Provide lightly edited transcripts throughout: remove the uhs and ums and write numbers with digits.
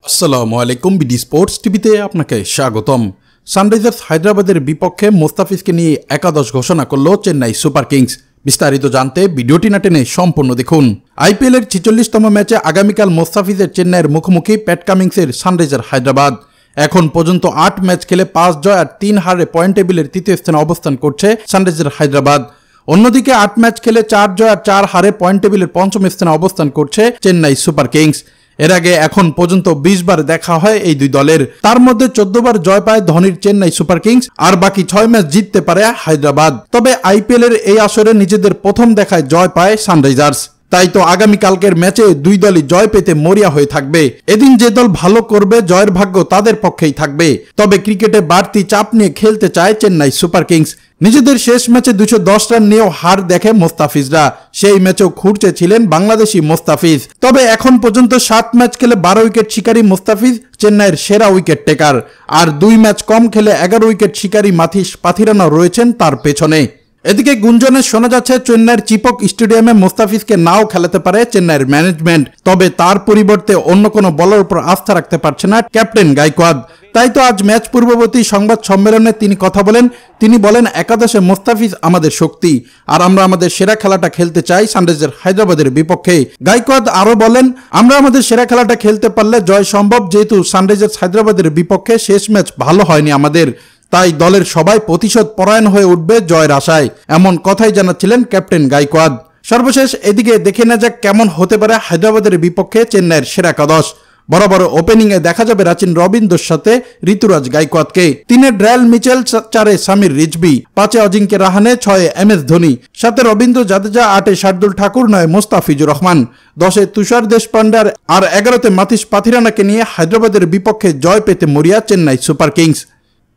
আসসালামু আলাইকুম BD sports টিভিতে আপনাকে স্বাগতম। সানরাইজার্স হায়দ্রাবাদের বিপক্ষে মোস্তাফিজকে নিয়ে একাদশ ঘোষণা করল চেন্নাই সুপার কিংস। বিস্তারিত জানতে ভিডিওটি না টেনে সম্পূর্ণ দেখুন। আইপিএলের 46তম ম্যাচে আগামীকাল মোস্তাফিজের চেন্নাইয়ের মুখোমুখি প্যাট কামিন্সের সানরাইজার হায়দ্রাবাদ। এখন পর্যন্ত 8 ম্যাচ খেলে 5 জয় আর 3 হারে পয়েন্ট টেবিলের তৃতীয় স্থানে অবস্থান করছে সানরাইজার হায়দ্রাবাদ। অন্যদিকে 8 ম্যাচ খেলে 4 জয় আর 4 হারে পয়েন্ট টেবিলের পঞ্চম স্থানে অবস্থান করছে চেন্নাই সুপার কিংস। এর আগে এখন পর্যন্ত 20 বার দেখা হয় এই দুই দলের, তার মধ্যে 14 বার জয় পায় ধোনির চেন্নাই সুপার কিংস, আর বাকি 6 ম্যাচ জিততে পারে হায়দ্রাবাদ। তবে আইপিএল এর এই আসরে নিজেদের প্রথম দেখায় জয় পায় সানরাইজার্স। তাই তো আগামীকালকের ম্যাচে দুই দলই জয় পেতে মরিয়া হয়ে থাকবে। এদিন যে দল ভালো করবে জয়ের ভাগ্য তাদের পক্ষেই থাকবে। তবে ক্রিকেটে বাড়তি চাপ নিয়ে খেলতে চায় চেন্নাই সুপার কিংস। নিজেদের শেষ ম্যাচে 210 রান নিয়েও হার দেখে মোস্তাফিজরা। সেই ম্যাচেও খুঁড়তে ছিলেন বাংলাদেশি মোস্তাফিজ। তবে এখন পর্যন্ত 7 ম্যাচ খেলে 12 উইকেট শিকারী মোস্তাফিজ চেন্নাইয়ের সেরা উইকেট টেকার, আর 2 ম্যাচ কম খেলে 11 উইকেট শিকারী মাথিস পাথিরানা রয়েছেন তার পেছনে। এদিকে গুঞ্জনে শোনা যাচ্ছে চেন্নাইয়ের চিপক স্টেডিয়ামে মোস্তাফিজকে নাও খেলাতে পারে চেন্নাইয়ের ম্যানেজমেন্ট। তবে তার পরিবর্তে অন্য কোনো বলার উপর আস্থা রাখতে পারছে না ক্যাপ্টেন গাইকোয়াদ। তাই তো আজ ম্যাচ পূর্ববর্তী সংবাদ সম্মেলনে তিনি কথা বলেন। তিনি বলেন, একাদশে মোস্তাফিজ আমাদের শক্তি, আর আমরা আমাদের সেরা খেলাটা খেলতে চাই সানরাইজার হায়দ্রাবাদের বিপক্ষে। গাইকোয়াদ আরো বলেন, আমরা আমাদের সেরা খেলাটা খেলতে পারলে জয় সম্ভব, যেহেতু সানরাইজার্স হায়দ্রাবাদের বিপক্ষে শেষ ম্যাচ ভালো হয়নি আমাদের। তাই দলের সবাই প্রতিশোধ পরায়ণ হয়ে উঠবে জয়ের আশায়, এমন কথাই জানাচ্ছিলেন ক্যাপ্টেন গাইকোয়াদ। সর্বশেষ এদিকে দেখে না যাক কেমন হতে পারে হায়দ্রাবাদের বিপক্ষে চেন্নাইয়ের সেরা একাদশ। বরাবর ওপেনিং এ দেখা যাবে রাচিন রবিন্দ্রর সাথে ঋতুরাজ গাইকোয়াদকে। 3 ড্রায়াল মিচেল, 4 সামির রিজভি, 5 অজিঙ্ক্য রাহানে, 6 MS ধোনি, 7 রবীন্দ্র জাদেজা, 8 শার্দুল ঠাকুর, 9 মোস্তাফিজুর রহমান, 10 তুষার দেশপান্ডে আর 11 মাথিস পাথিরানাকে নিয়ে হায়দ্রাবাদের বিপক্ষে জয় পেতে মরিয়া চেন্নাই সুপার কিংস।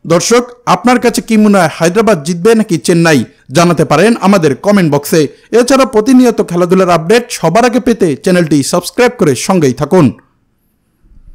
দর্শক, আপনার কাছে কি মনে হয়, হায়দ্রাবাদ জিতবে নাকি চেন্নাই? জানাতে পারেন আমাদের কমেন্ট বক্সে। এছাড়া প্রতিনিয়ত খেলাধুলার আপডেট সবার আগে পেতে চ্যানেলটি সাবস্ক্রাইব করে সঙ্গেই থাকুন।